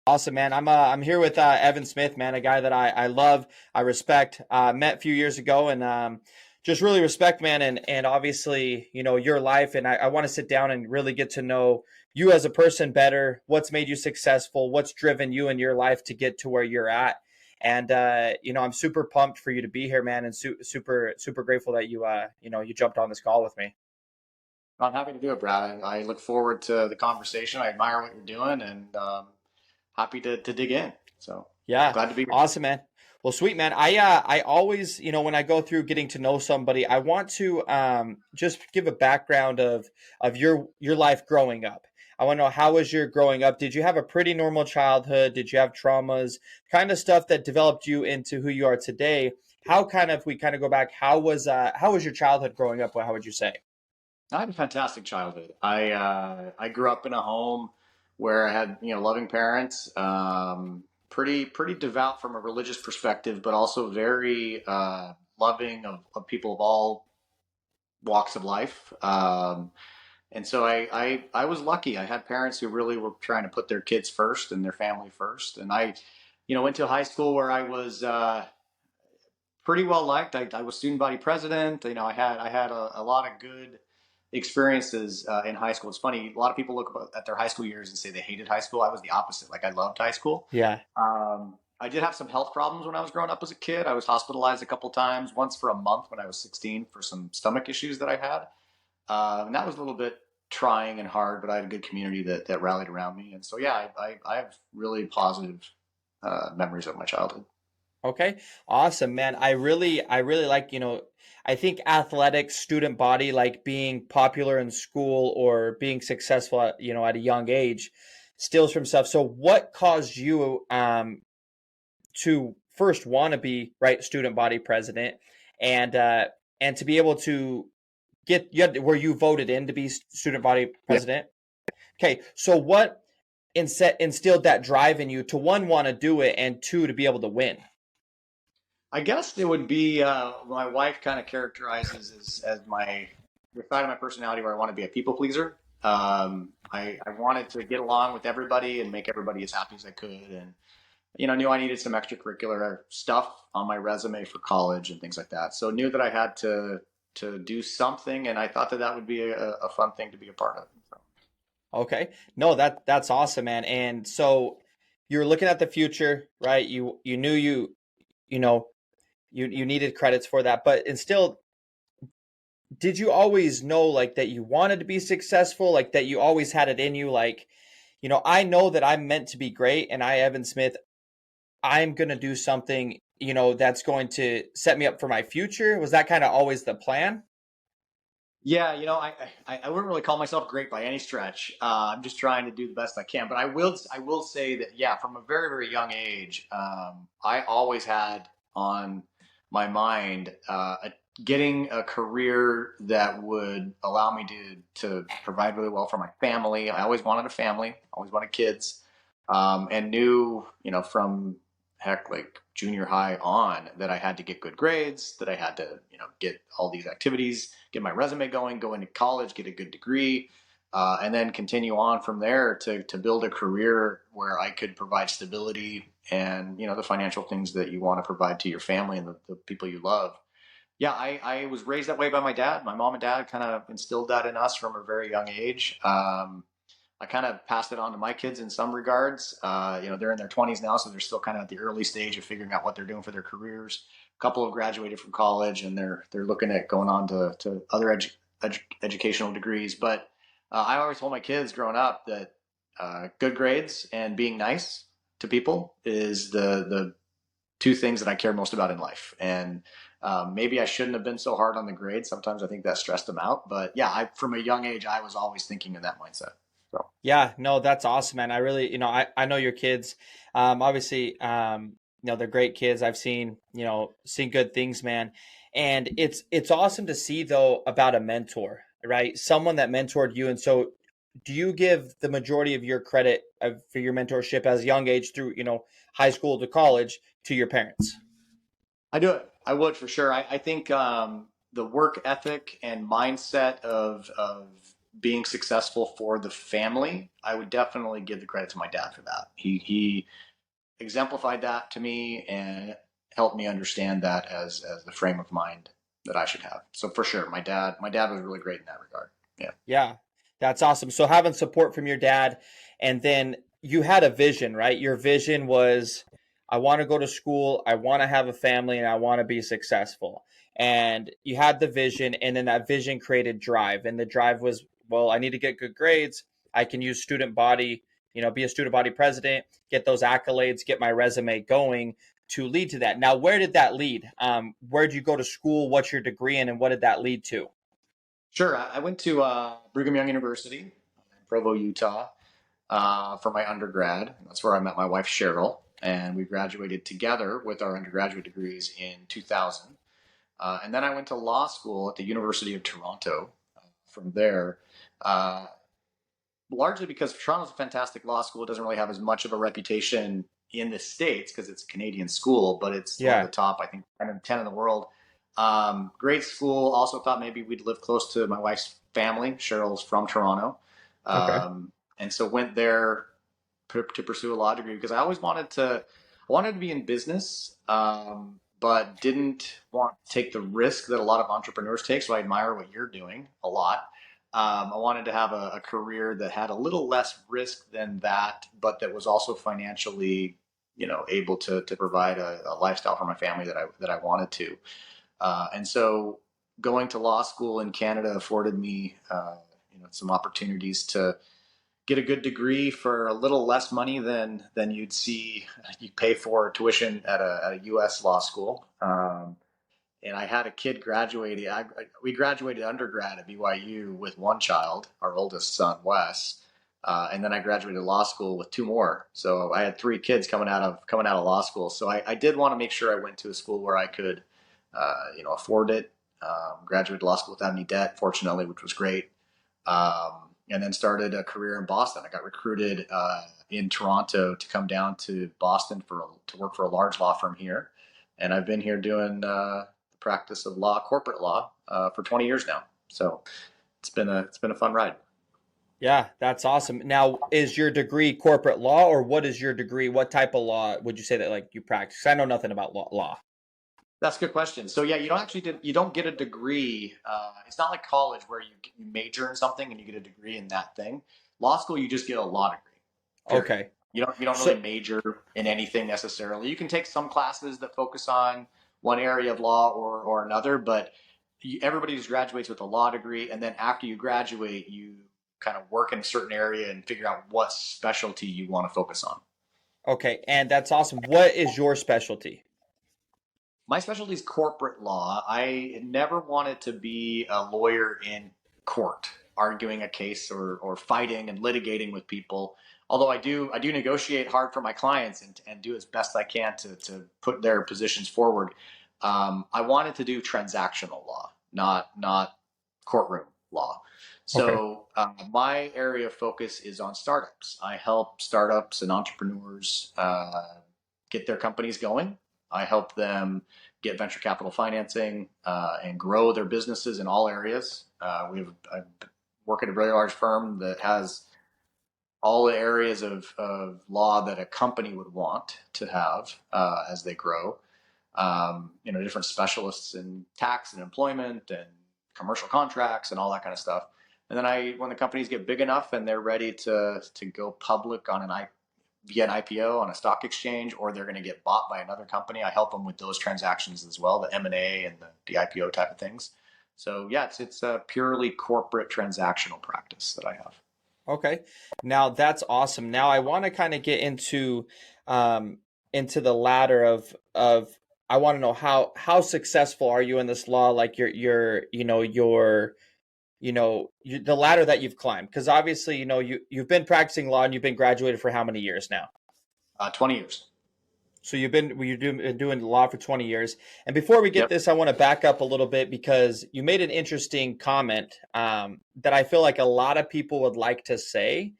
Awesome, man. I'm here with Evan Smith, man, a guy that I love, I respect. Met a few years ago, and just really respect, man, and obviously, your life. And I want to sit down and really get to know you as a person better. What's made you successful? What's driven you in your life to get to where you're at? And I'm super pumped for you to be here, man, and super grateful that you jumped on this call with me. I'm happy to do it, Brad. I look forward to the conversation. I admire what you're doing and happy to dig in. So Yeah, glad to be here. awesome, man. Well, sweet, man. I always, when I go through getting to know somebody, I want to just give a background of your life growing up. I want to know, how was your growing up? Did you have a pretty normal childhood? Did you have traumas? Kind of stuff that developed you into who you are today. How kind of, if we kind of go back, how was your childhood growing up? How would you say? I had a fantastic childhood. I grew up in a home where I had loving parents, pretty devout from a religious perspective, but also very loving of people of all walks of life. And so I was lucky. I had parents who really were trying to put their kids first and their family first. And I went to a high school where I was pretty well liked. I was student body president. I had a lot of good experiences in high school. It's funny. A lot of people look at their high school years and say they hated high school. I was the opposite. Like I loved high school. Yeah. I did have some health problems when I was growing up as a kid. I was hospitalized a couple times, once for a month when I was 16 for some stomach issues that I had. And that was a little bit trying and hard, but I had a good community that rallied around me. And so, yeah, I have really positive memories of my childhood. Okay, awesome, man. I really like, I think athletics, student body, like being popular in school or being successful at, at a young age, steals from stuff. So what caused you to first want to be, right, student body president, and and to be able to were you voted in to be student body Yeah. president? Okay, so what instilled that drive in you to, one, want to do it, and two, to be able to win? I guess it would be my wife kind of characterizes as my the side of my personality where I want to be a people pleaser. I wanted to get along with everybody and make everybody as happy as I could, and knew I needed some extracurricular stuff on my resume for college and things like that. So knew that I had to do something, and I thought that would be a fun thing to be a part of. So. Okay. No, that's awesome, man. And so you're looking at the future, right? You knew you know you needed credits for that, but and still, did you always know, like, that you wanted to be successful, like that you always had it in you, like, I know that I'm meant to be great, and Evan Smith, I'm gonna do something, that's going to set me up for my future. Was that kind of always the plan? Yeah, I wouldn't really call myself great by any stretch. I'm just trying to do the best I can. But I will say that yeah, from a very very young age, I always had on my mind getting a career that would allow me to provide really well for my family. I always wanted a family, always wanted kids, and knew from heck like junior high on that I had to get good grades, that I had to get all these activities, get my resume going, go into college, get a good degree, and then continue on from there to build a career where I could provide stability and the financial things that you want to provide to your family and the people you love. Yeah, I was raised that way by my dad. My mom and dad kind of instilled that in us from a very young age. I kind of passed it on to my kids in some regards. They're in their 20s now, so they're still kind of at the early stage of figuring out what they're doing for their careers. A couple have graduated from college, and they're looking at going on to other educational degrees. But I always told my kids growing up that good grades and being nice to people is the two things that I care most about in life. And maybe I shouldn't have been so hard on the grades. Sometimes I think that stressed them out. But yeah, from a young age, I was always thinking in that mindset. So. Yeah, no, that's awesome, man. I really, I know your kids. Obviously, they're great kids. I've seen good things, man. And it's awesome to see, though, about a mentor, right? Someone that mentored you. And so, do you give the majority of your credit for your mentorship as a young age through, high school to college, to your parents? I do it. I would for sure. I think the work ethic and mindset of being successful for the family, I would definitely give the credit to my dad for that. He exemplified that to me and helped me understand that as the frame of mind that I should have. So for sure, my dad was really great in that regard. Yeah. Yeah, that's awesome. So having support from your dad, and then you had a vision, right? Your vision was, I want to go to school, I want to have a family, and I want to be successful. And you had the vision, and then that vision created drive. And the drive was, well, I need to get good grades. I can use student body, be a student body president, get those accolades, get my resume going to lead to that. Now, where did that lead? Where did you go to school? What's your degree in, and what did that lead to? Sure. I went to Brigham Young University in Provo, Utah, for my undergrad. That's where I met my wife, Cheryl, and we graduated together with our undergraduate degrees in 2000. And then I went to law school at the University of Toronto from there, uh, largely because Toronto's a fantastic law school. It doesn't really have as much of a reputation in the States because it's a Canadian school, but it's one of Yeah. the top, I think, 10 in the world. Great school. Also thought maybe we'd live close to my wife's family. Cheryl's from Toronto. Okay. And so went there to pursue a law degree because I wanted to be in business, but didn't want to take the risk that a lot of entrepreneurs take. So I admire what you're doing a lot. I wanted to have a career that had a little less risk than that, but that was also financially, able to provide a lifestyle for my family that I wanted to. And so going to law school in Canada afforded me, some opportunities to get a good degree for a little less money than you pay for tuition at a U.S. law school. And I had a kid graduating. We graduated undergrad at BYU with one child, our oldest son Wes, and then I graduated law school with two more. So I had three kids coming out of law school. So I did want to make sure I went to a school where I could, afford it. Graduated law school without any debt, fortunately, which was great. And then started a career in Boston. I got recruited in Toronto to come down to Boston to work for a large law firm here, and I've been here doing the practice of law, corporate law, for 20 years now. So it's been a fun ride. Yeah, that's awesome. Now, is your degree corporate law, or what is your degree? What type of law would you say that like you practice? 'Cause I know nothing about law. That's a good question. So yeah, you don't get a degree. It's not like college where you major in something and you get a degree in that thing. Law school, you just get a law degree. Period. Okay. You don't really So, major in anything necessarily. You can take some classes that focus on one area of law or another, but everybody just graduates with a law degree, and then after you graduate, you kind of work in a certain area and figure out what specialty you want to focus on. okay, and that's awesome. What is your specialty? My specialty is corporate law. I never wanted to be a lawyer in court, arguing a case or fighting and litigating with people. Although I do negotiate hard for my clients and do as best I can to put their positions forward. I wanted to do transactional law, not courtroom law. Okay. So my area of focus is on startups. I help startups and entrepreneurs get their companies going. I help them get venture capital financing and grow their businesses in all areas. I work at a very large firm that has all the areas of law that a company would want to have as they grow. Different specialists in tax and employment and commercial contracts and all that kind of stuff. And then when the companies get big enough and they're ready to go public via an IPO on a stock exchange, or they're going to get bought by another company, I help them with those transactions as well, the M&A and the IPO type of things. So yeah, it's a purely corporate transactional practice that I have. Okay. Now that's awesome. Now I want to kind of get um into the ladder of I want to know how successful are you in this law, like the ladder that you've climbed, because obviously you've been practicing law and you've been graduated for how many years now? 20 years. So been doing law for 20 years. And before we get Yep. this, I want to back up a little bit because you made an interesting comment that I feel like a lot of people would like to say,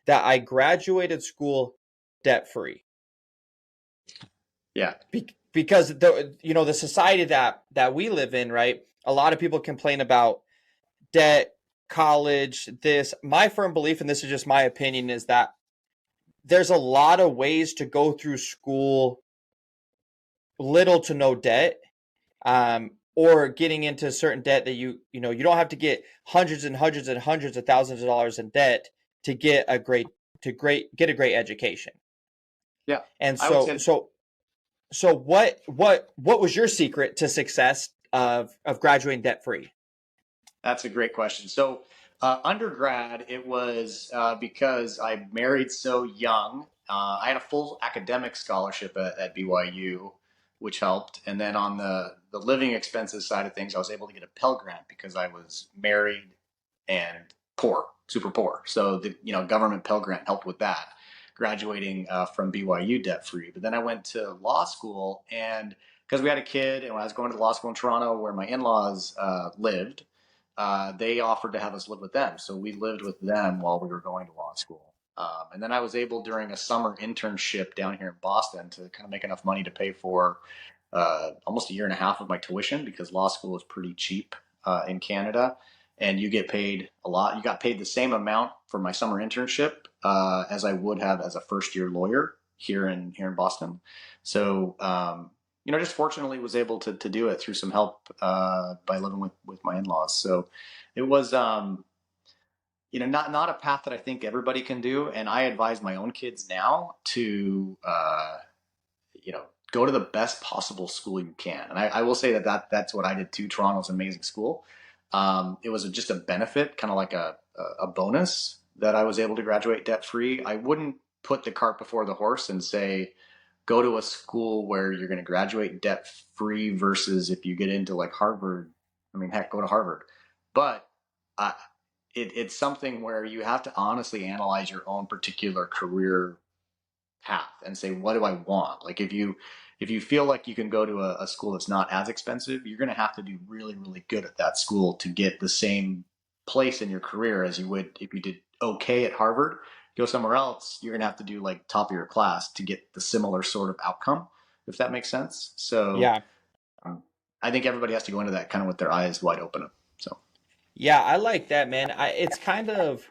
that I graduated school debt free. Yeah. Because the society that we live in, right? A lot of people complain about debt, college, this, my firm belief, and this is just my opinion, is that there's a lot of ways to go through school, little to no debt, or getting into certain debt that you don't have to get hundreds and hundreds and hundreds of thousands of dollars in debt to get a great education. Yeah, And I would so say what was your secret to success of graduating debt free? that's a great question. So, undergrad, it was because I married so young. I had a full academic scholarship at BYU, which helped. And then on the living expenses side of things, I was able to get a Pell Grant because I was married and poor, super poor. So the government Pell Grant helped with that, graduating from BYU debt free. But then I went to law school, and because we had a kid, and when I was going to law school in Toronto, where my in laws lived, they offered to have us live with them. So we lived with them while we were going to law school. And then I was able during a summer internship down here in Boston to kind of make enough money to pay for almost a year and a half of my tuition because law school is pretty cheap in Canada. And you get paid a lot. You got paid the same amount for my summer internship as I would have as a first year lawyer here in Boston. So just fortunately was able to do it through some help by living with my in-laws. So it was, not a path that I think everybody can do. And I advise my own kids now to, go to the best possible school you can. And I will say that's what I did too. Toronto's an amazing school. It was just a benefit, kind of like a bonus that I was able to graduate debt free. I wouldn't put the cart before the horse and say, go to a school where you're going to graduate debt free versus if you get into like Harvard. I mean, heck, go to Harvard. But it's something where you have to honestly analyze your own particular career path and say, what do I want? Like if you feel like you can go to a school that's not as expensive, you're going to have to do really, really good at that school to get the same place in your career as you would if you did okay at Harvard. Go somewhere else, you're going to have to do like top of your class to get the similar sort of outcome, if that makes sense. So Yeah. I think everybody has to go into that kind of with their eyes wide open. So Yeah, I like that, man. It's kind of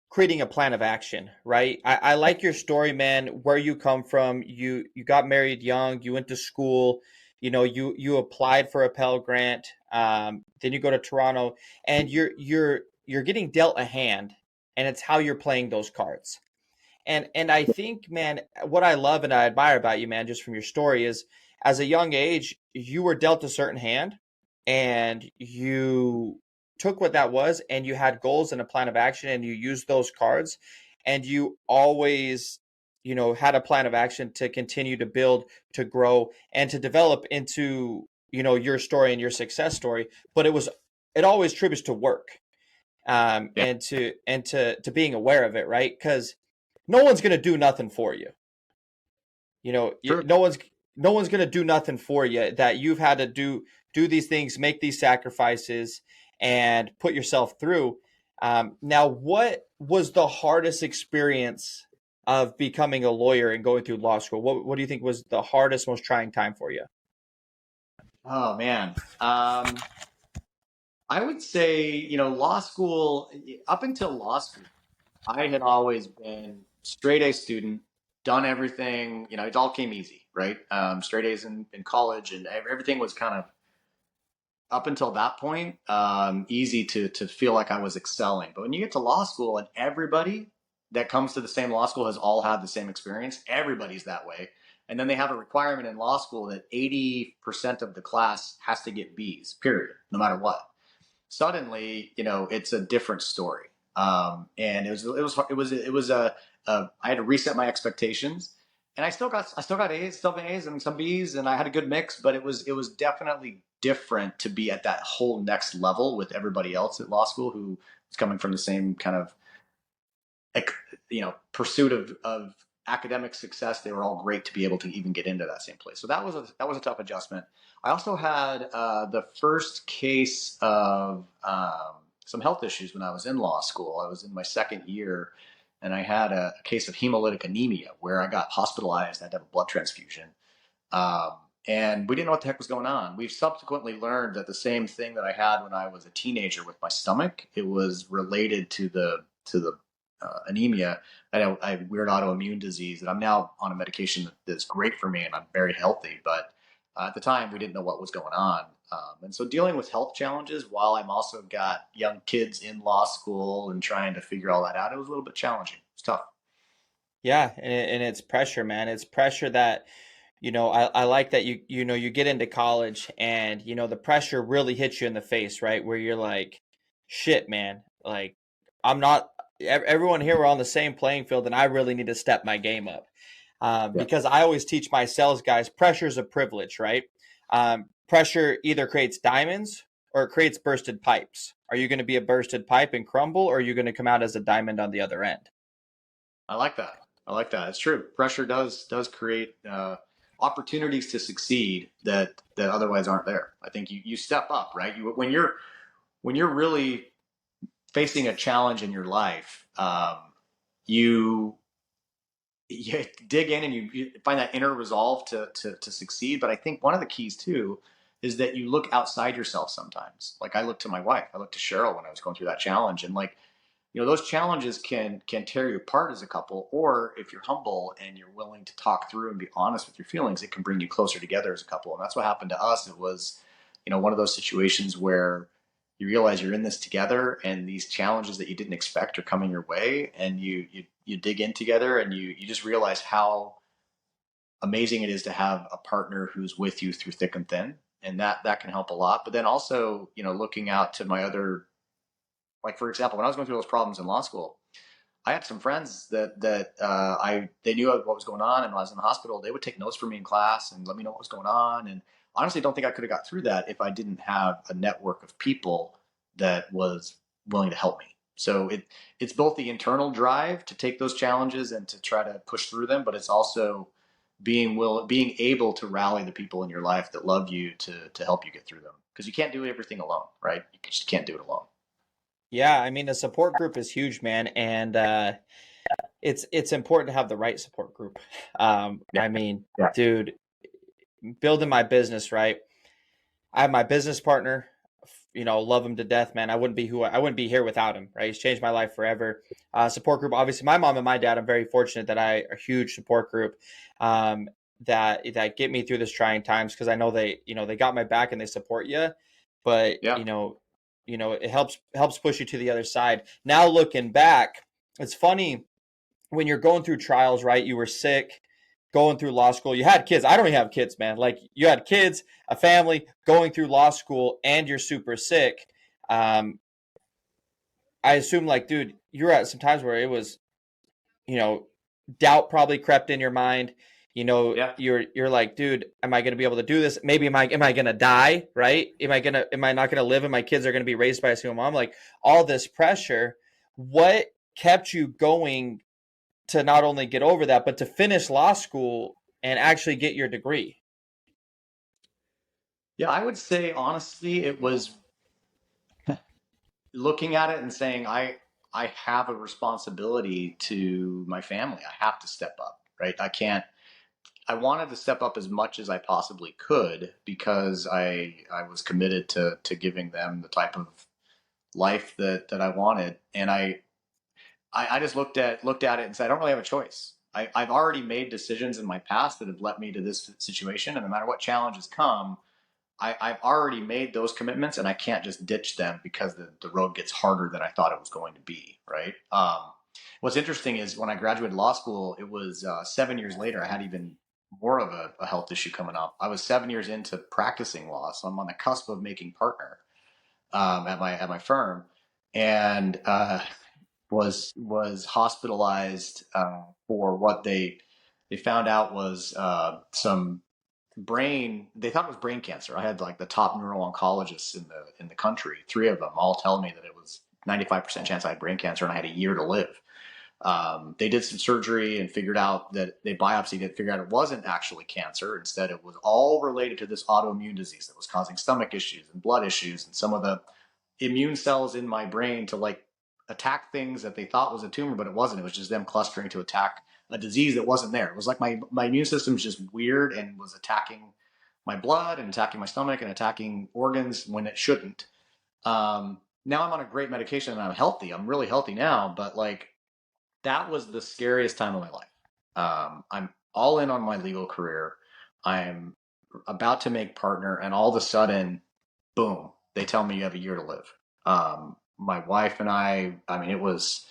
creating a plan of action, right? I like your story, man. Where you come from, you got married young, you went to school, you applied for a Pell Grant, then you go to Toronto, and you're getting dealt a hand, and it's how you're playing those cards. And I think, man, what I love and I admire about you, man, just from your story is, as a young age, you were dealt a certain hand, and you took what that was, and you had goals and a plan of action, and you used those cards, and you always, had a plan of action to continue to build, to grow, and to develop into, your story and your success story. But it always tributes to work, yeah, and to being aware of it, right? Because no one's going to do nothing for you. true. No one's going to do nothing for you, that you've had to do these things, make these sacrifices, and put yourself through. Now, what was the hardest experience of becoming a lawyer and going through law school? What do you think was the hardest, most trying time for you? Oh man. I would say, law school, up until law school, I had always been straight A student, done everything, it all came easy, right? Straight A's in college and everything was kind of up until that point, easy to feel like I was excelling. But when you get to law school and everybody that comes to the same law school has all had the same experience, everybody's that way. And then they have a requirement in law school that 80% of the class has to get B's, period, no matter what. Suddenly, it's a different story. And I had to reset my expectations, and I still got A's, still have A's, and some B's, and I had a good mix. But it was definitely different to be at that whole next level with everybody else at law school who was coming from the same kind of pursuit of academic success. They were all great to be able to even get into that same place. So that was a tough adjustment. I also had the first case of some health issues when I was in law school. I was in my second year, and I had a case of hemolytic anemia where I got hospitalized. I had to have a blood transfusion. Um, and we didn't know what the heck was going on. We've subsequently learned that the same thing that I had when I was a teenager with my stomach, it was related to the anemia. I have weird autoimmune disease, and I'm now on a medication that's great for me, and I'm very healthy. But at the time, we didn't know what was going on, and so dealing with health challenges while I'm also got young kids in law school and trying to figure all that out, it was a little bit challenging. It's tough. Yeah, and it's pressure, man. It's pressure that, I like that you get into college and, the pressure really hits you in the face, right? Where you're like, shit, man, like I'm not, everyone here, we're on the same playing field and I really need to step my game up. Yeah. Because I always teach my sales guys, pressure is a privilege, right? Pressure either creates diamonds or it creates bursted pipes. Are you going to be a bursted pipe and crumble, or are you going to come out as a diamond on the other end? I like that. I like that. It's true. Pressure does create opportunities to succeed that otherwise aren't there. I think you step up, right? When you're really facing a challenge in your life, you you dig in and you find that inner resolve to succeed. But I think one of the keys too is that you look outside yourself sometimes. Like I looked to my wife, I looked to Cheryl when I was going through that challenge, and like those challenges can tear you apart as a couple, or if you're humble and you're willing to talk through and be honest with your feelings, it can bring you closer together as a couple. And that's what happened to us. It was one of those situations where you realize you're in this together, and these challenges that you didn't expect are coming your way, and you dig in together, and you just realize how amazing it is to have a partner who's with you through thick and thin, and that can help a lot. But then also looking out to my other, like for example, when I was going through those problems in law school, I had some friends that they knew what was going on, and when I was in the hospital, they would take notes for me in class and let me know what was going on. And honestly, don't think I could have got through that if I didn't have a network of people that was willing to help me. So it's both the internal drive to take those challenges and to try to push through them, but it's also being able to rally the people in your life that love you to help you get through them, because you can't do everything alone, right? You just can't do it alone. Yeah, I mean, the support group is huge, man, and it's important to have the right support group. Yeah, I mean, yeah, dude, building my business, right? I have my business partner, love him to death, man. I wouldn't be here without him, right? He's changed my life forever. Support group, obviously, my mom and my dad. I'm very fortunate that I a huge support group um, that get me through this trying times, because I know they got my back and they support you, but yeah. it helps push you to the other side. Now looking back, it's funny when you're going through trials, right? You were sick, going through law school. You had kids. I don't even have kids, man. Like you had kids, a family, going through law school, and you're super sick. Um, I assume, like, dude, you're at some times where it was, you know, doubt probably crept in your mind. Yeah. You're like, dude, am I going to be able to do this? Maybe am I going to die? Right? Am I not going to live? And my kids are going to be raised by a single mom? Like all this pressure. What kept you going to not only get over that, but to finish law school and actually get your degree? Yeah, I would say honestly, it was looking at it and saying, I have a responsibility to my family. I have to step up, right? I wanted to step up as much as I possibly could because I was committed to giving them the type of life that I wanted. And I just looked at it and said, I don't really have a choice. I've already made decisions in my past that have led me to this situation, and no matter what challenges come, I've already made those commitments, and I can't just ditch them because the road gets harder than I thought it was going to be. Right. What's interesting is when I graduated law school, it was 7 years later. I had even more of a health issue coming up. I was 7 years into practicing law, so I'm on the cusp of making partner at my firm, and was hospitalized for what they found out was some brain. They thought it was brain cancer. I had like the top neuro-oncologists in the country, three of them, all telling me that it was 95% chance I had brain cancer and I had a year to live. They did some surgery and figured out that they biopsied it, figured out it wasn't actually cancer. Instead, it was all related to this autoimmune disease that was causing stomach issues and blood issues, and some of the immune cells in my brain to like attack things that they thought was a tumor, but it wasn't. It was just them clustering to attack a disease that wasn't there. It was like my immune system's just weird and was attacking my blood and attacking my stomach and attacking organs when it shouldn't. Now I'm on a great medication and I'm healthy. I'm really healthy now, but like that was the scariest time of my life. I'm all in on my legal career. I'm about to make partner, and all of a sudden, boom, they tell me you have a year to live. My wife and I mean, it was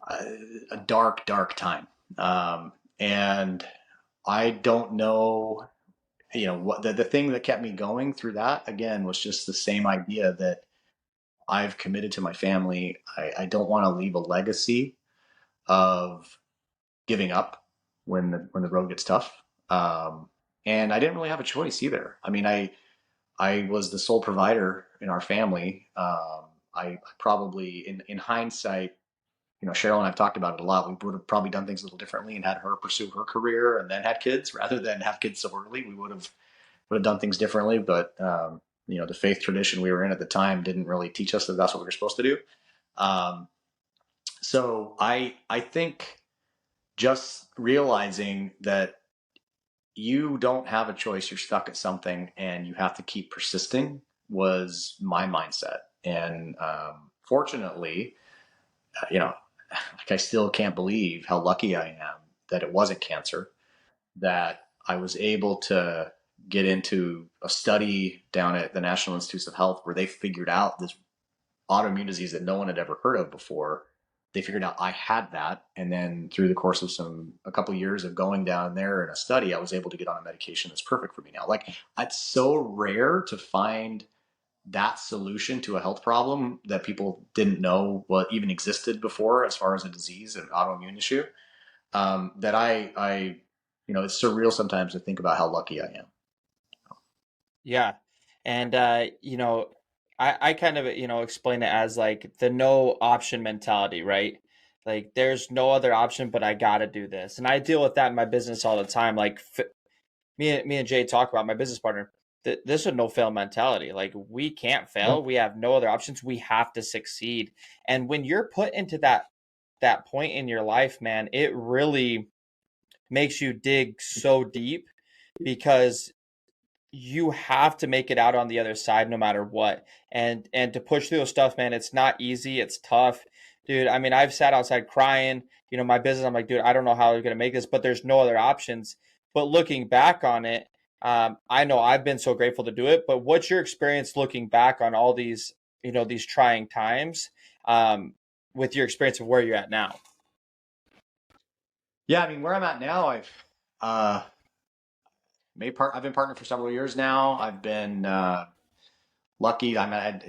a dark, dark time. And I don't know, what the thing that kept me going through that again was just the same idea that I've committed to my family. I don't want to leave a legacy of giving up when the road gets tough. And I didn't really have a choice either. I mean, I was the sole provider in our family. I probably, in hindsight, Cheryl and I've talked about it a lot. We would have probably done things a little differently and had her pursue her career and then had kids rather than have kids so early. We would have done things differently. But the faith tradition we were in at the time didn't really teach us that that's what we were supposed to do. Um, so I think just realizing that you don't have a choice, you're stuck at something, and you have to keep persisting was my mindset. And fortunately, like I still can't believe how lucky I am that it wasn't cancer, that I was able to get into a study down at the National Institutes of Health where they figured out this autoimmune disease that no one had ever heard of before. They figured out I had that, and then through the course of a couple of years of going down there in a study, I was able to get on a medication that's perfect for me now. Like it's so rare to find that solution to a health problem that people didn't know what even existed before, as far as a disease, an autoimmune issue. That it's surreal sometimes to think about how lucky I am. Yeah. And I kind of, explain it as like the no option mentality, right? Like there's no other option, but I got to do this. And I deal with that in my business all the time. Like me and Jay talk about, my business partner, this is a no fail mentality. Like we can't fail. We have no other options. We have to succeed. And when you're put into that point in your life, man, it really makes you dig so deep because you have to make it out on the other side no matter what. And to push through stuff, man, it's not easy. It's tough. Dude, I mean, I've sat outside crying, my business. I'm like, dude, I don't know how I'm gonna make this, but there's no other options. But looking back on it, I know I've been so grateful to do it. But what's your experience looking back on all these, these trying times, with your experience of where you're at now? Yeah, I mean, where I'm at now, uh, I've been partnered for several years now. I've been lucky. I'm at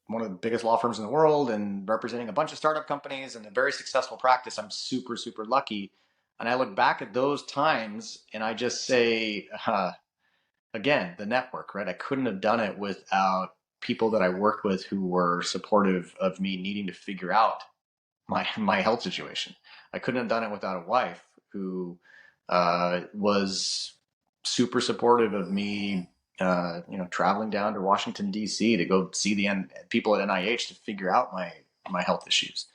one of the biggest law firms in the world and representing a bunch of startup companies and a very successful practice. I'm super, super lucky. And I look back at those times and I just say, again, the network, right? I couldn't have done it without people that I worked with who were supportive of me needing to figure out my health situation. I couldn't have done it without a wife who was super supportive of me. Traveling down to Washington D.C. to go see the people at NIH to figure out my health issues.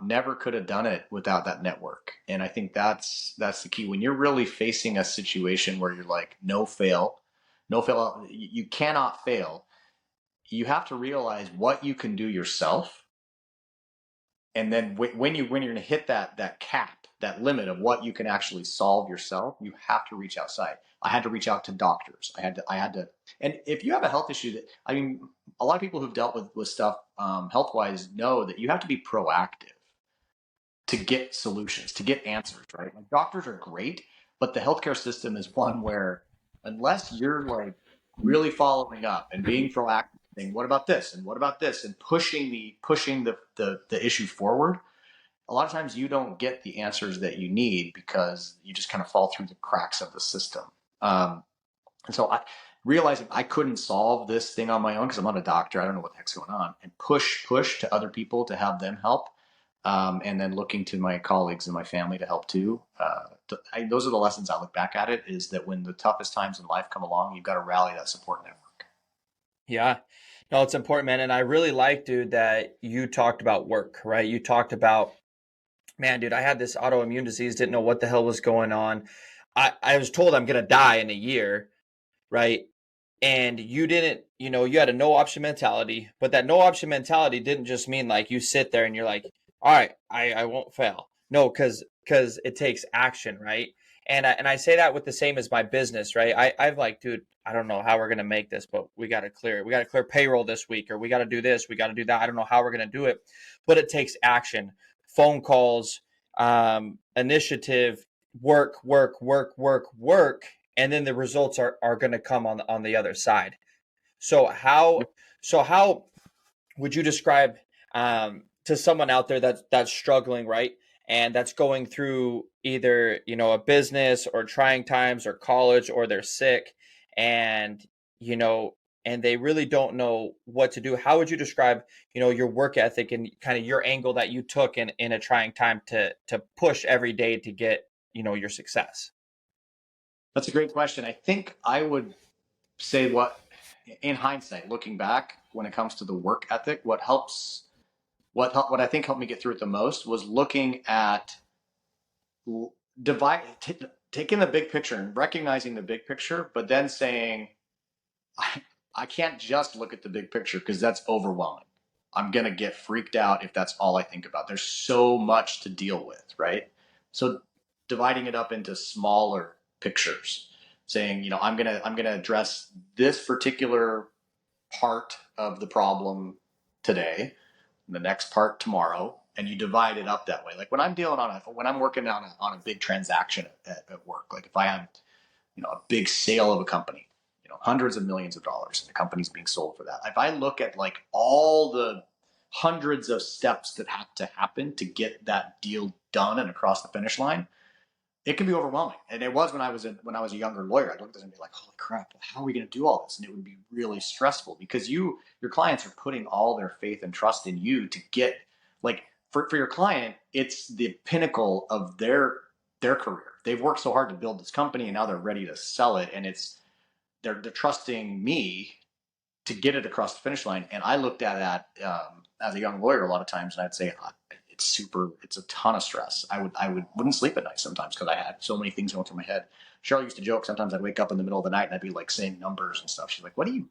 Never could have done it without that network, and I think that's the key. When you're really facing a situation where you're like, no fail, no fail, you cannot fail. You have to realize what you can do yourself, and then when you're going to hit that cap, that limit of what you can actually solve yourself, you have to reach outside. I had to reach out to doctors. I had to, and if you have a health issue, that I mean, a lot of people who've dealt with stuff health wise know that you have to be proactive to get solutions, to get answers. Right? Like doctors are great, but the healthcare system is one where unless you're like really following up and being proactive, saying, what about this and what about this, and pushing the issue forward, a lot of times you don't get the answers that you need because you just kind of fall through the cracks of the system. And so I realizing I couldn't solve this thing on my own because I'm not a doctor, I don't know what the heck's going on, and push to other people to have them help, and then looking to my colleagues and my family to help too. Those are the lessons I look back at it, is that when the toughest times in life come along, you've got to rally that support network. Yeah. No, it's important, man. And I really like, dude, that you talked about work, right? You talked about, man, dude, I had this autoimmune disease, didn't know what the hell was going on. I was told I'm going to die in a year, right? And you didn't, you had a no option mentality, but that no option mentality didn't just mean like you sit there and you're like, all right, I won't fail. No, because it takes action, right? And I say that with the same as my business, right? I've like, dude, I don't know how we're gonna make this, but we got to clear it. We got to clear payroll this week, or we got to do this, we got to do that. I don't know how we're gonna do it, but it takes action, phone calls, initiative, work, and then the results are going to come on the other side. So how would you describe to someone out there that's struggling, right? And that's going through either, a business or trying times or college, or they're sick, and you know and they really don't know what to do. How would you describe, your work ethic and kind of your angle that you took in a trying time to push every day to get, your success? That's a great question. I think I would say what, in hindsight, looking back, when it comes to the work ethic, what I think helped me get through it the most was looking at taking the big picture and recognizing the big picture, but then saying, I can't just look at the big picture because that's overwhelming. I'm going to get freaked out if that's all I think about. There's so much to deal with, right? So dividing it up into smaller pictures, saying, I'm going to address this particular part of the problem today, and the next part tomorrow, and you divide it up that way. Like when I'm working on a big transaction at work, like if I have, a big sale of a company, hundreds of millions of dollars, and the company's being sold for that. If I look at like all the hundreds of steps that have to happen to get that deal done and across the finish line, it can be overwhelming. And it was when I was a younger lawyer. I'd look at this and be like, holy crap, how are we going to do all this? And it would be really stressful because your clients are putting all their faith and trust in you to get, like, for your client, it's the pinnacle of their career. They've worked so hard to build this company, and now they're ready to sell it. And they're trusting me to get it across the finish line. And I looked at that as a young lawyer a lot of times, and I'd say, it's a ton of stress. Wouldn't sleep at night sometimes because I had so many things going through my head. Cheryl used to joke sometimes I'd wake up in the middle of the night and I'd be like saying numbers and stuff. She's like, what are you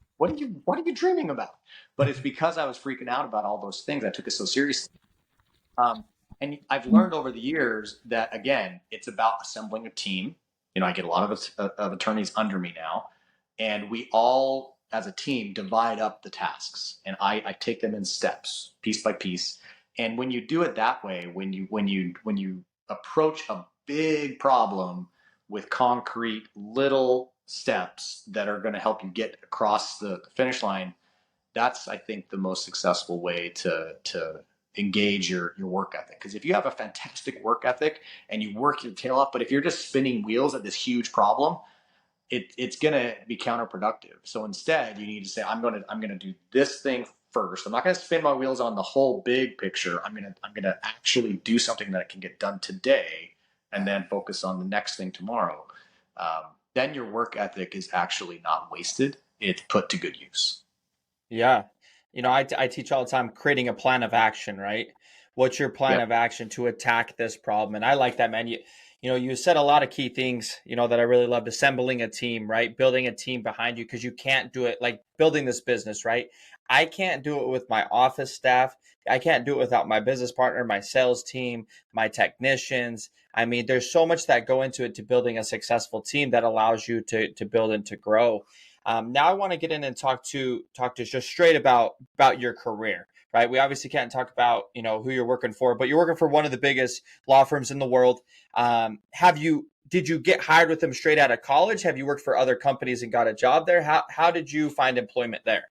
dreaming about? But it's because I was freaking out about all those things. I took it so seriously. Um, and I've learned over the years that, again, it's about assembling a team. I get a lot of attorneys under me now, and we all, as a team, divide up the tasks, and I take them in steps, piece by piece. And when you do it that way, when you approach a big problem with concrete little steps that are going to help you get across the finish line, that's, I think, the most successful way to engage your work ethic. Because if you have a fantastic work ethic and you work your tail off, but if you're just spinning wheels at this huge problem, it's gonna be counterproductive. So instead, you need to say, I'm gonna do this thing first. I'm not gonna spin my wheels on the whole big picture. I'm gonna actually do something that can get done today, and then focus on the next thing tomorrow. Then your work ethic is actually not wasted. It's put to good use. Yeah. I teach all the time creating a plan of action, right? What's your plan Yep. of action to attack this problem? And I like that, man. You said a lot of key things, that I really loved. Assembling a team, right? Building a team behind you, because you can't do it like building this business, right? I can't do it with my office staff. I can't do it without my business partner, my sales team, my technicians. I mean, there's so much that go into it to building a successful team that allows you to build and to grow. Now I want to get in and talk to just straight about your career, right? We obviously can't talk about who you're working for, but you're working for one of the biggest law firms in the world. Did you get hired with them straight out of college? Have you worked for other companies and got a job there? How did you find employment there?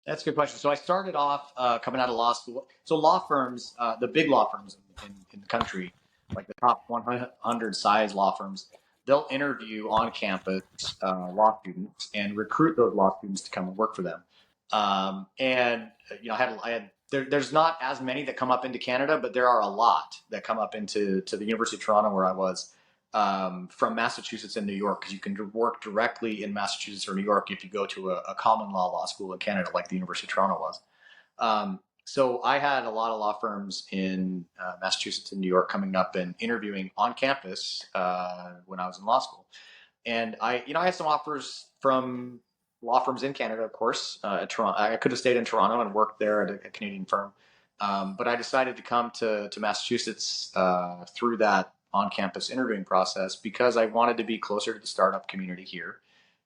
That's a good question. So I started off coming out of law school. So law firms, the big law firms in the country, like the top 100 size law firms, they'll interview on campus law students and recruit those law students to come and work for them. And there's not as many that come up into Canada, but there are a lot that come up to the University of Toronto where I was, from Massachusetts and New York, because you can work directly in Massachusetts or New York if you go to a common law school in Canada, like the University of Toronto was. So I had a lot of law firms in Massachusetts and New York coming up and interviewing on campus when I was in law school. And I had some offers from law firms in Canada, of course, at Toronto. I could have stayed in Toronto and worked there at a Canadian firm. But I decided to come to Massachusetts through that on-campus interviewing process because I wanted to be closer to the startup community here.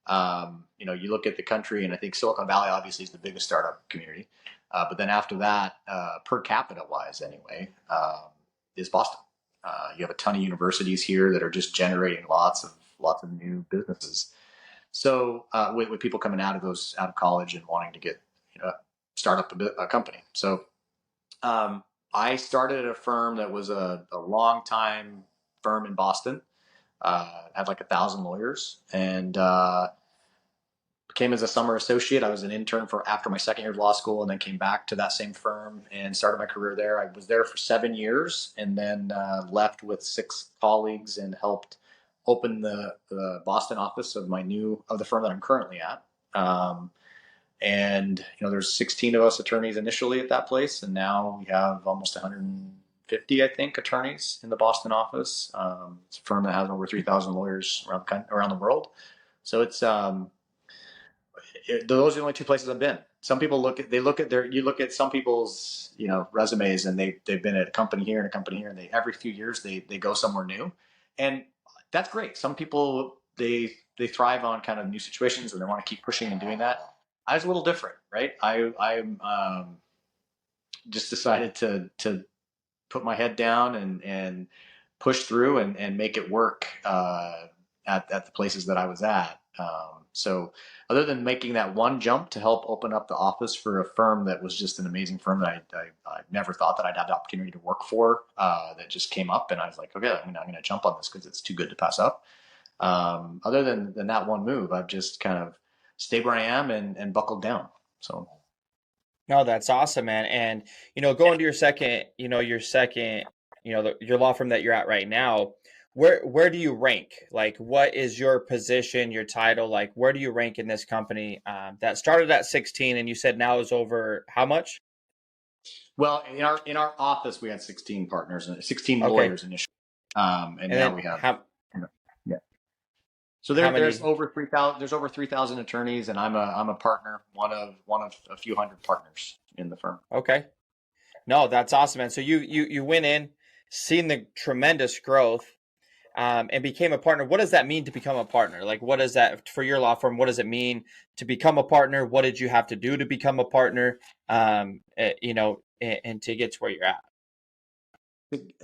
You look at the country, and I think Silicon Valley obviously is the biggest startup community. But then after that, per capita wise, anyway, is Boston. You have a ton of universities here that are just generating lots of new businesses. So with people coming out of college and wanting to get start up a company. So I started at a firm that was a long time firm in Boston. Had like 1,000 lawyers, and came as a summer associate. I was an intern for after my second year of law school, and then came back to that same firm and started my career there. I was there for 7 years, and then left with 6 colleagues and helped open the Boston office of the firm that I'm currently at. And there's 16 of us attorneys initially at that place, and now we have almost 150, I think, attorneys in the Boston office. It's a firm that has over 3,000 lawyers around the world. So those are the only 2 places I've been. Some people you look at some people's resumes, and they've been at a company here and a company here, and every few years they go somewhere new, and that's great. Some people they thrive on kind of new situations and they want to keep pushing and doing that. I was a little different, right? I just decided to put my head down and push through and make it work at the places that I was at. So other than making that one jump to help open up the office for a firm that was just an amazing firm that I never thought that I'd have the opportunity to work for, that just came up, and I was like, okay, I'm going to jump on this because it's too good to pass up. Other than that one move, I've just kind of stayed where I am and buckled down. So. No, that's awesome, man. And going to your law firm that you're at right now, where do you rank? Like, what is your position, your title? Like, where do you rank in this company that started at 16 and you said now is over how much? Well, in our office, we had 16 partners and 16 Okay. lawyers initially, and And now then we have. how Yeah. So how there's many? over 3,000. There's over 3,000 attorneys, and I'm a partner, one of a few hundred partners in the firm. Okay. No, that's awesome, man. So you went in, seen the tremendous growth, and became a partner. What does that mean to become a partner? Like, what is that for your law firm? What does it mean to become a partner? What did you have to do to become a partner? And to get to where you're at.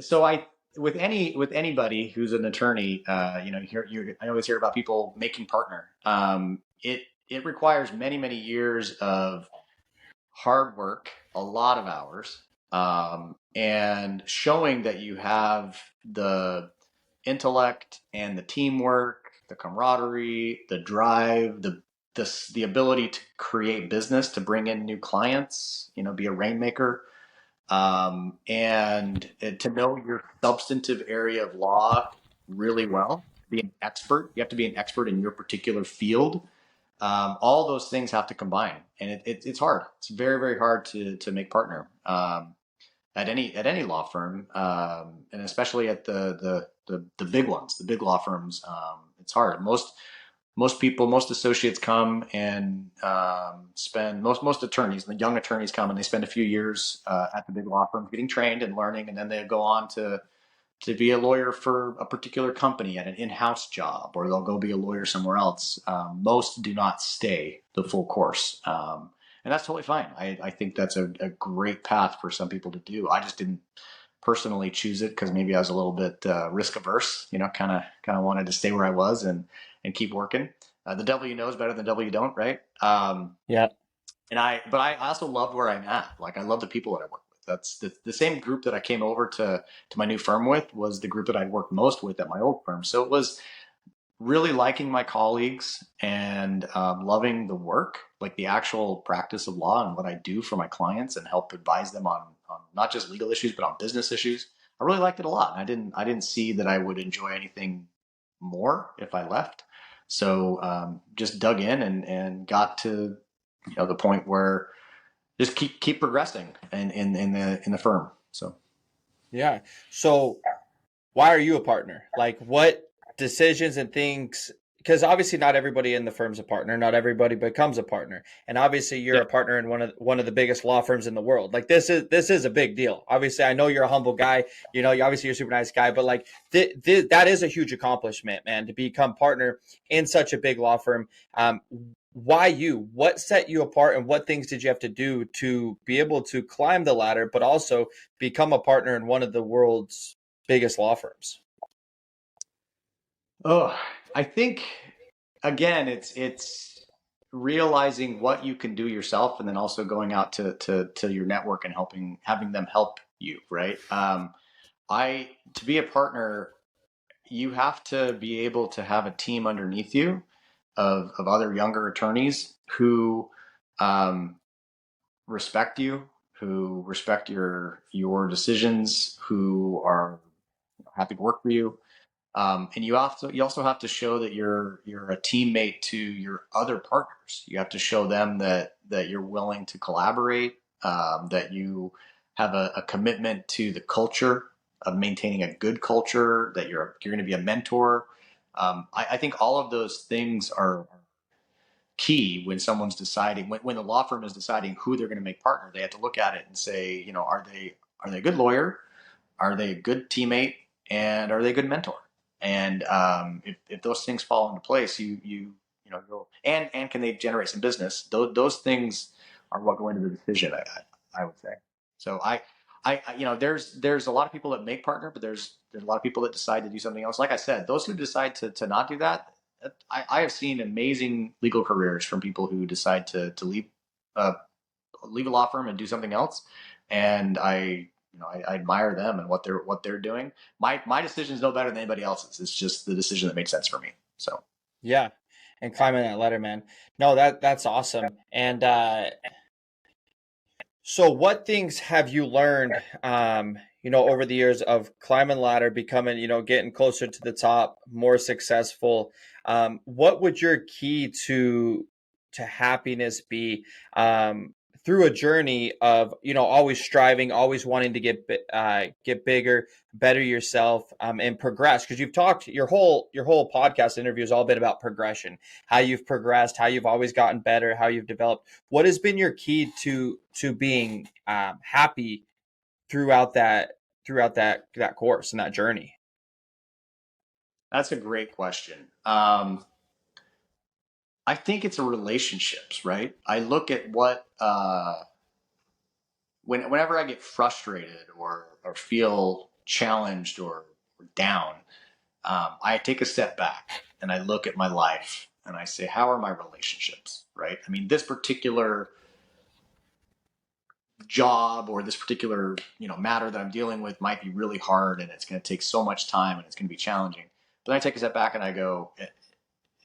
So with anybody who's an attorney, I always hear about people making partner. It requires many years of hard work, a lot of hours, and showing that you have the intellect and the teamwork, the camaraderie, the drive, the ability to create business, to bring in new clients, be a rainmaker, and to know your substantive area of law really well. Be an expert. You have to be an expert in your particular field. All those things have to combine, and it's hard. It's very hard to make partner at any law firm, and especially at the big ones, the big law firms. It's hard. Most associates come and spend most attorneys, the young attorneys come and they spend a few years at the big law firm getting trained and learning, and then they go on to be a lawyer for a particular company at an in-house job, or they'll go be a lawyer somewhere else. Most do not stay the full course, and that's totally fine. I think that's a great path for some people to do. I just didn't personally choose it because maybe I was a little bit risk averse. Kind of wanted to stay where I was and keep working. The devil you know is better than the devil you don't, right? Yeah. But I also loved where I'm at. Like, I love the people that I work with. That's the same group that I came over to my new firm with was the group that I'd worked most with at my old firm. So it was really liking my colleagues and loving the work, like the actual practice of law and what I do for my clients and help advise them on not just legal issues, but on business issues. I really liked it a lot. I didn't see that I would enjoy anything more if I left. So just dug in and got to the point where just keep progressing in the firm. So. Yeah. So why are you a partner? Like what decisions and things, because obviously not everybody in the firm's a partner, not everybody becomes a partner. And obviously you're Yeah. a partner in one of the biggest law firms in the world. Like this is a big deal. Obviously I know you're a humble guy, obviously you're a super nice guy, but like that is a huge accomplishment, man, to become partner in such a big law firm. Why you? What set you apart and what things did you have to do to be able to climb the ladder, but also become a partner in one of the world's biggest law firms? Oh, I think again, it's realizing what you can do yourself, and then also going out to your network and having them help you. Right. I To be a partner, you have to be able to have a team underneath you of other younger attorneys who um, respect you, who respect your decisions, who are happy to work for you. And you also have to show that you're a teammate to your other partners. You have to show them that you're willing to collaborate, that you have a commitment to the culture of maintaining a good culture, that you're going to be a mentor. I think all of those things are key when someone's deciding when the law firm is deciding who they're going to make partner. They have to look at it and say, are they a good lawyer? Are they a good teammate? And are they a good mentor? And if those things fall into place, and can they generate some business? Those things are what go into the decision. I would say. So there's a lot of people that make partner, but there's a lot of people that decide to do something else. Like I said, those who decide to not do that, I have seen amazing legal careers from people who decide to uh, leave a law firm and do something else. And I admire them and what they're doing. My decision is no better than anybody else's. It's just the decision that made sense for me. So. Yeah, and climbing that ladder, man. No, that's awesome. And so, what things have you learned, over the years of climbing the ladder, becoming, getting closer to the top, more successful? What would your key to happiness be, through a journey of, always striving, always wanting to get bigger, better yourself, and progress? Because you've talked your whole podcast interview has all been about progression, how you've progressed, how you've always gotten better, how you've developed. What has been your key to being happy throughout that course and that journey? That's a great question. I think it's a relationships, right? I look at whenever I get frustrated or feel challenged or down, I take a step back and I look at my life and I say, how are my relationships, right? I mean, this particular job or this particular matter that I'm dealing with might be really hard and it's going to take so much time and it's going to be challenging. But then I take a step back and I go,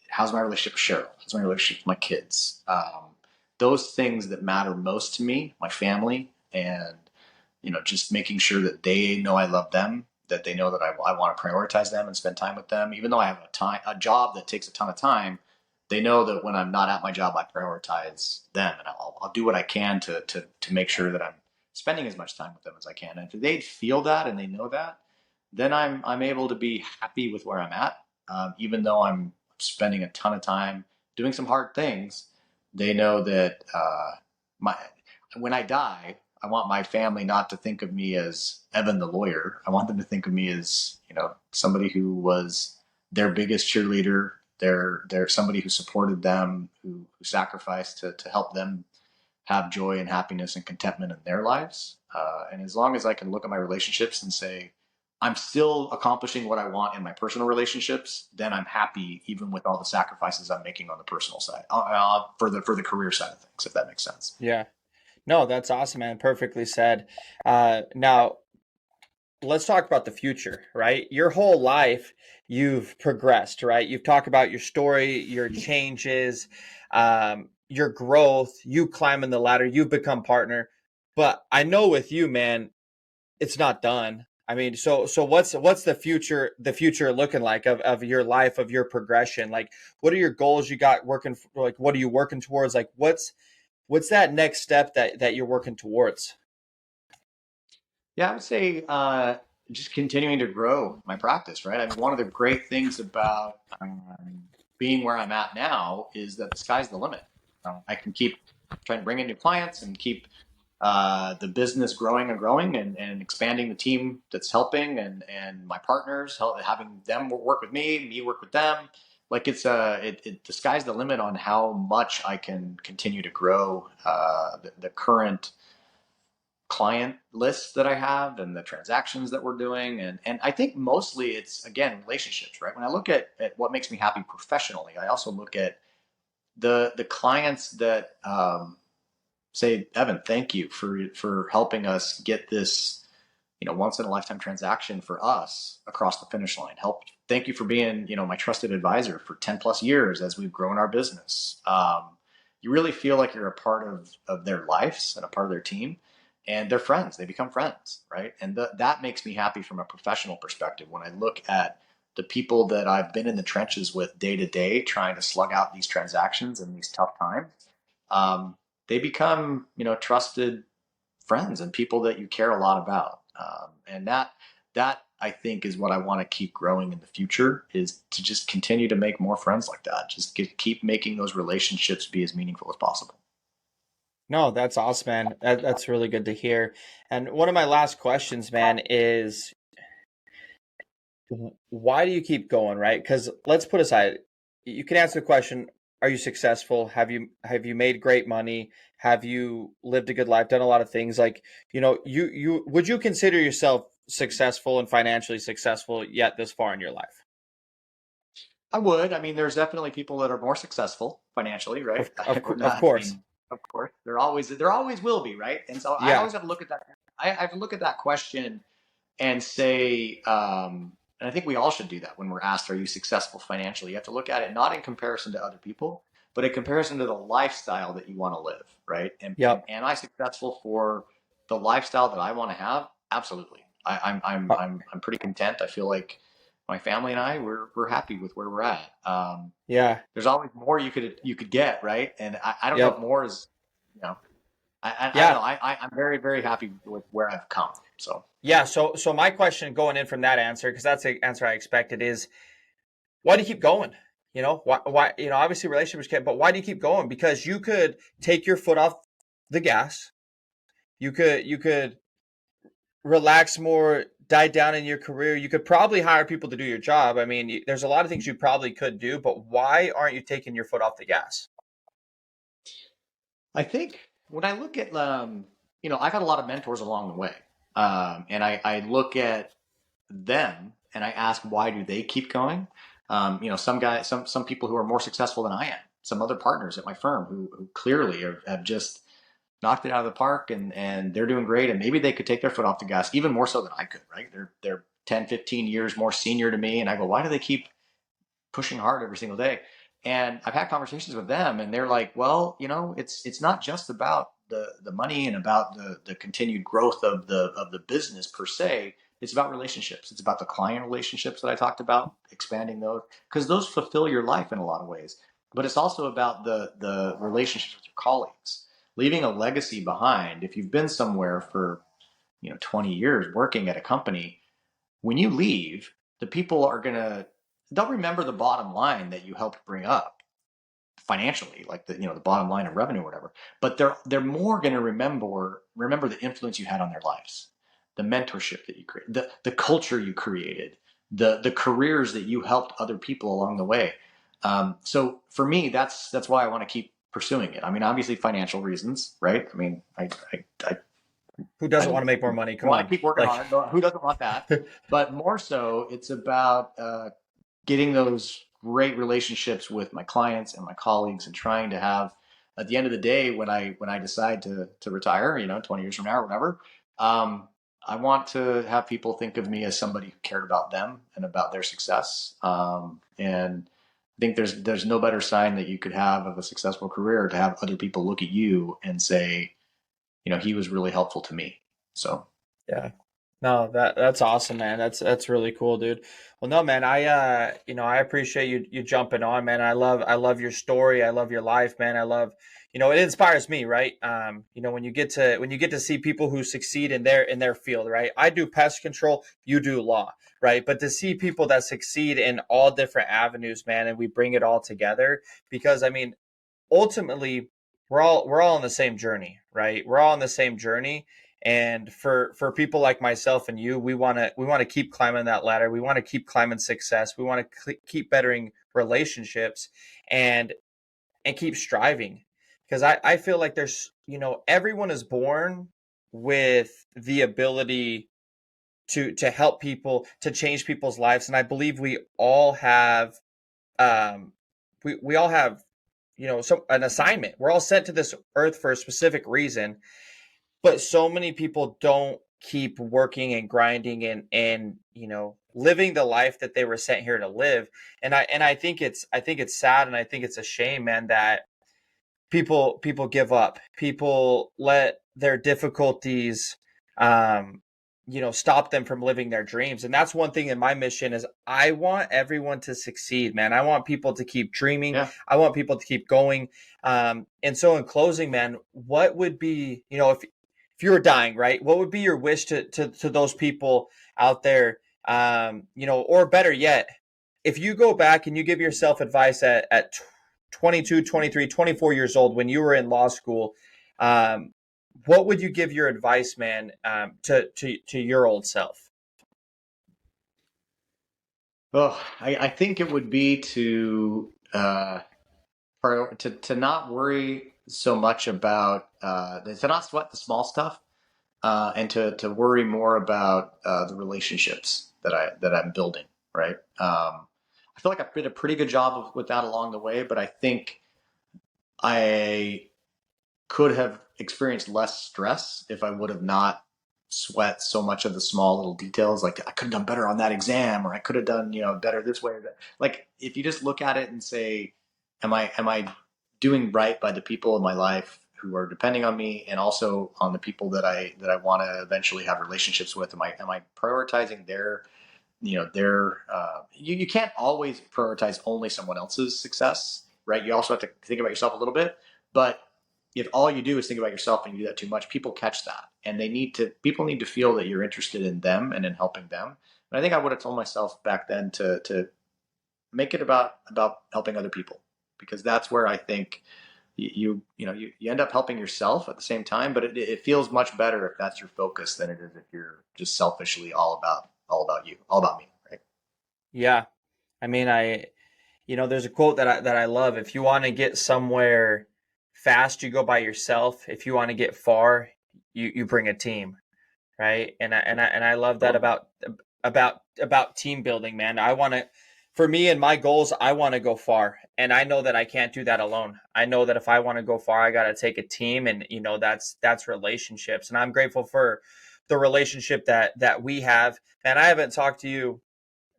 how's my relationship with Cheryl? How's my relationship with my kids? Those things that matter most to me, my family, and just making sure that they know I love them, that they know that I want to prioritize them and spend time with them, even though I have a job that takes a ton of time. They know that when I'm not at my job, I prioritize them, and I'll do what I can to make sure that I'm spending as much time with them as I can. And if they feel that and they know that, then I'm able to be happy with where I'm at, even though I'm spending a ton of time doing some hard things. They know that my when I die, I want my family not to think of me as Evan the lawyer. I want them to think of me as somebody who was their biggest cheerleader. They're somebody who supported them, who sacrificed to help them have joy and happiness and contentment in their lives. And as long as I can look at my relationships and say, I'm still accomplishing what I want in my personal relationships, then I'm happy even with all the sacrifices I'm making on the personal side, for the career side of things, if that makes sense. Yeah. No, that's awesome, man. Perfectly said. Now, let's talk about the future, right? Your whole life, you've progressed, right? You've talked about your story, your changes, your growth, you climbing the ladder, you've become partner. But I know with you, man, it's not done. I mean, so what's the future looking like of your life, of your progression? Like, what are your goals you got working? Like, what are you working towards? Like, what's that next step that you're working towards? Yeah, I would say just continuing to grow my practice, right? I mean, one of the great things about being where I'm at now is that the sky's the limit. I can keep trying to bring in new clients and keep the business growing and growing and expanding the team that's helping and my partners, having them work with me work with them. Like the sky's the limit on how much I can continue to grow the current client lists that I have and the transactions that we're doing. And I think mostly it's, again, relationships, right? When I look at what makes me happy professionally, I also look at the clients that say, Evan, thank you for helping us get this, once in a lifetime transaction for us across the finish line. Thank you for being, my trusted advisor for 10 plus years as we've grown our business. You really feel like you're a part of their lives and a part of their team, and they're friends. They become friends, right? And that makes me happy from a professional perspective when I look at the people that I've been in the trenches with day to day, trying to slug out these transactions in these tough times. Um, they become, trusted friends and people that you care a lot about. And that I think is what I want to keep growing in the future, is to just continue to make more friends like that. Just keep making those relationships be as meaningful as possible. No, that's awesome, man. That's really good to hear. And one of my last questions, man, is why do you keep going, right? Because let's put aside, you can answer the question, are you successful? Have you made great money? Have you lived a good life, done a lot of things? Like, you would you consider yourself successful and financially successful yet this far in your life? I would. I mean, there's definitely people that are more successful financially, right? We're Of not. I course. mean, of course, there always will be, right? And so I Yeah. always have to look at that. I have to look at that question and say, and I think we all should do that when we're asked, "Are you successful financially?" You have to look at it not in comparison to other people, but in comparison to the lifestyle that you want to live, right? And Yep. am I successful for the lifestyle that I want to have? Absolutely. I'm pretty content. I feel like my family and I we're happy with where we're at. Yeah. There's always more you could get, right? And I don't know if Yep. more is, you know, I don't Yeah. know. I'm very very happy with where I've come. So. Yeah. So my question going in from that answer, because that's the answer I expected, is why do you keep going? Why, obviously relationships can, but why do you keep going? Because you could take your foot off the gas. You could relax more, die down in your career. You could probably hire people to do your job. I mean, there's a lot of things you probably could do, but why aren't you taking your foot off the gas? I think when I look at, I've had a lot of mentors along the way. And I look at them and I ask, why do they keep going? Some guys, some people who are more successful than I am, some other partners at my firm who clearly have just knocked it out of the park and they're doing great. And maybe they could take their foot off the gas even more so than I could, right? They're 10, 15 years more senior to me. And I go, why do they keep pushing hard every single day? And I've had conversations with them, and they're like, "Well, it's not just about the money and about the continued growth of the business per se. It's about relationships. It's about the client relationships that I talked about, expanding those because those fulfill your life in a lot of ways. But it's also about the relationships with your colleagues, leaving a legacy behind. If you've been somewhere for 20 years working at a company, when you leave, the people are gonna they'll remember the bottom line that you helped bring up financially, like the bottom line of revenue or whatever. But they're more gonna remember the influence you had on their lives, the mentorship that you created, the culture you created, the careers that you helped other people along the way. So for me, that's why I want to keep pursuing it. I mean, obviously financial reasons, right? I mean, Who doesn't I want to make more money? Come want to on. keep working Like, on it. Who doesn't want that? But more so, it's about getting those great relationships with my clients and my colleagues, and trying to have, at the end of the day, when I decide to retire, 20 years from now or whatever, um, I want to have people think of me as somebody who cared about them and about their success. And I think there's no better sign that you could have of a successful career to have other people look at you and say, he was really helpful to me. So. yeah. No, that's awesome, man. That's really cool, dude. Well, no, man, I appreciate you jumping on, man. I love your story. I love your life, man. I love, it inspires me, right? When you get to see people who succeed in their field, right? I do pest control, you do law, right? But to see people that succeed in all different avenues, man, and we bring it all together, because I mean, ultimately we're all on the same journey, right? We're all on the same journey. And for people like myself and you, we want to keep climbing that ladder. We want to keep climbing success. We want to keep bettering relationships and keep striving, because I feel like everyone is born with the ability to help people, to change people's lives. And I believe um we all have some an assignment. We're all sent to this earth for a specific reason, but so many people don't keep working and grinding and living the life that they were sent here to live. And I think it's sad, and I think it's a shame, man, that people give up. People let their difficulties stop them from living their dreams. And that's one thing in my mission is I want everyone to succeed, man. I want people to keep dreaming. Yeah. I want people to keep going. And so in closing, man, what would be, if you were dying, right, what would be your wish to those people out there? Or better yet, if you go back and you give yourself advice at 22, 23, 24 years old when you were in law school, um, what would you give your advice, man, to your old self? Well, I think it would be to not worry so much about to not sweat the small stuff, and to worry more about the relationships that I'm building. Right. I feel like I've did a pretty good job with that along the way, but I think I could have experienced less stress if I would have not sweat so much of the small little details. Like I could have done better on that exam, or I could have done, better this way. Like if you just look at it and say, am I doing right by the people in my life who are depending on me, and also on the people that I want to eventually have relationships with? Am I prioritizing you can't always prioritize only someone else's success, right? You also have to think about yourself a little bit. But if all you do is think about yourself and you do that too much, people catch that, and people need to feel that you're interested in them and in helping them. And I think I would have told myself back then to make it about helping other people, because that's where I think you end up helping yourself at the same time. But it feels much better if that's your focus than it is if you're just selfishly all about you, all about me, right? Yeah. I mean, there's a quote that I love. If you want to get somewhere fast, you go by yourself. If you want to get far, you bring a team, right? And I love that Totally. about team building, man. For me and my goals, I want to go far, and I know that I can't do that alone. I know that if I want to go far, I got to take a team, and that's relationships. And I'm grateful for the relationship that we have. And I haven't talked to you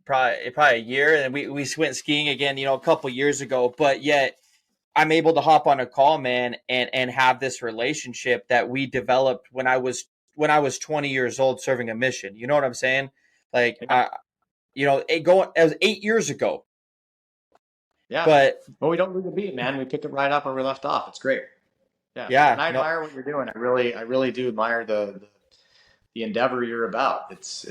probably a year, and we went skiing again, a couple years ago, but yet I'm able to hop on a call, man, and have this relationship that we developed when I was 20 years old serving a mission. You know what I'm saying? Like Yeah. it was 8 years ago, Yeah. but Well, we don't lose a beat, man. We pick it right up where we left off. It's great. Yeah. And yeah, I no, admire what you're doing. I really do admire the endeavor you're about. It's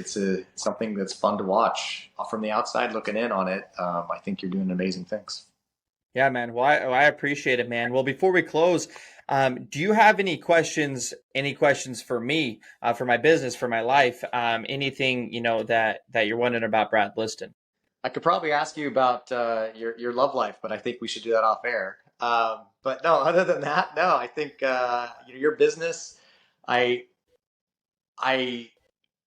something that's fun to watch from the outside looking in on it. I think you're doing amazing things. yeah, man. Well, I appreciate it, man. Well, before we close, do you have any questions? Any questions for me, for my business, for my life? Anything that you're wondering about Brad Liston? I could probably ask you about your love life, but I think we should do that off air. But no, other than that, no. I think your business. I I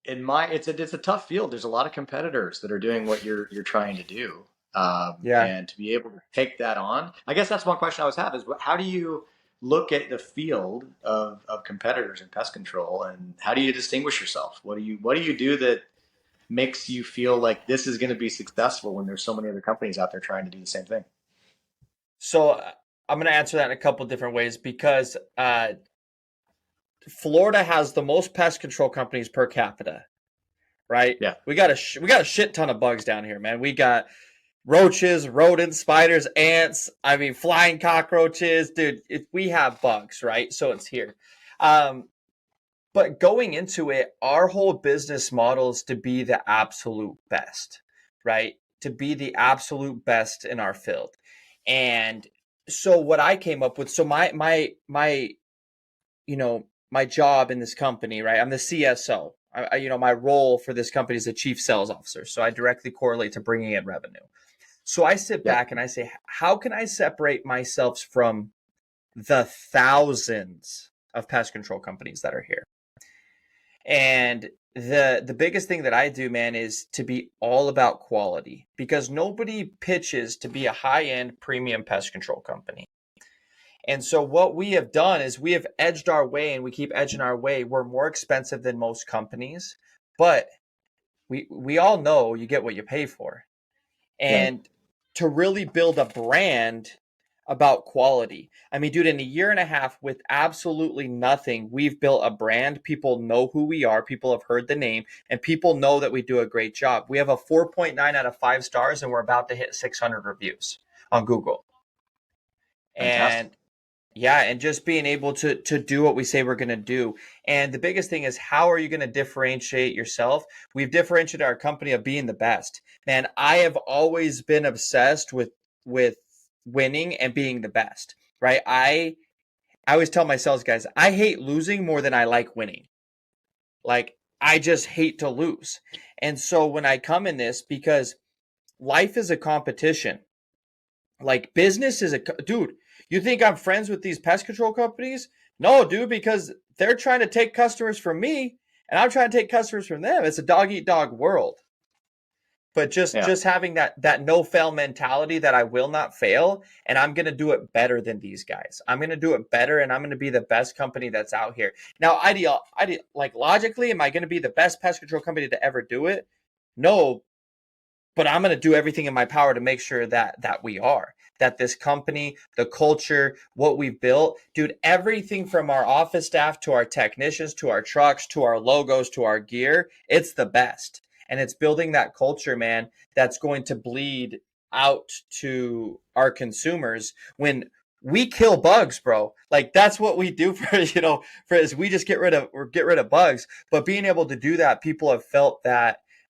in my it's a tough field. There's a lot of competitors that are doing what you're trying to do, Yeah. and to be able to take that on. I guess that's one question I always have is how do you look at the field of competitors in pest control, and how do you distinguish yourself? What do you do that makes you feel like this is going to be successful when there's so many other companies out there trying to do the same thing? So I'm going to answer that in a couple different ways, because Florida has the most pest control companies per capita. right? Yeah. We got we got a shit ton of bugs down here, man. We got roaches, rodents, spiders, ants. I mean, flying cockroaches, dude. We have bugs, right? So it's here. Um, but going into it, our whole business model is to be the absolute best, right? To be the absolute best in our field. And so what I came up with, so my my job in this company, right? I'm the CSO. My role for this company is the chief sales officer. So I directly correlate to bringing in revenue. So I sit Yeah. back and I say, how can I separate myself from the thousands of pest control companies that are here? And the biggest thing that I do, man, is to be all about quality because nobody pitches to be a high-end premium pest control company. And so what we have done is we have edged our way and we keep edging our way. We're more expensive than most companies, but we all know you get what you pay for. Yeah. And to really build a brand about quality. I mean, dude, in a year and a half with absolutely nothing, we've built a brand. People know who we are. People have heard the name, and people know that we do a great job. We have a 4.9 out of 5 stars, and we're about to hit 600 reviews on Google. Fantastic. And yeah, and just being able to do what we say we're going to do. And the biggest thing is, how are you going to differentiate yourself? We've differentiated our company of being the best. Man, I have always been obsessed with winning and being the best, right? I always tell my sales guys, I hate losing more than I like winning. Like I just hate to lose. And so when I come in this, because life is a competition, like business is a dude. You think I'm friends with these pest control companies? No, dude, because they're trying to take customers from me, and I'm trying to take customers from them. It's a dog eat dog world. But Yeah. just having that no fail mentality that I will not fail, and I'm gonna do it better than these guys. I'm gonna do it better, and I'm gonna be the best company that's out here. Now, like logically, am I gonna be the best pest control company to ever do it? No, but I'm going to do everything in my power to make sure that we are, that this company, the culture, what we've built, dude, everything from our office staff to our technicians to our trucks to our logos to our gear, it's the best. And it's building that culture, man, that's going to bleed out to our consumers when we kill bugs, bro. Like that's what we do for, for is we just get rid of bugs. But being able to do that, people have felt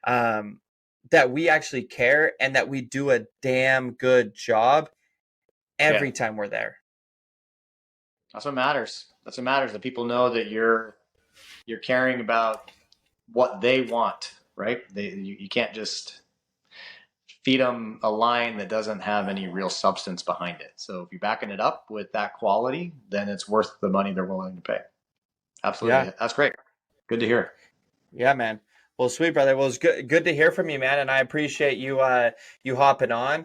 um that we actually care and that we do a damn good job Yeah. every time we're there. That's what matters. That's what matters. That people know that you're caring about what they want, right? You can't just feed them a line that doesn't have any real substance behind it. So if you're backing it up with that quality, then it's worth the money they're willing to pay. Yeah. Absolutely. That's great. Good to hear. Yeah, man. Well, sweet brother. Well, it's good to hear from you, man, and I appreciate you you hopping on.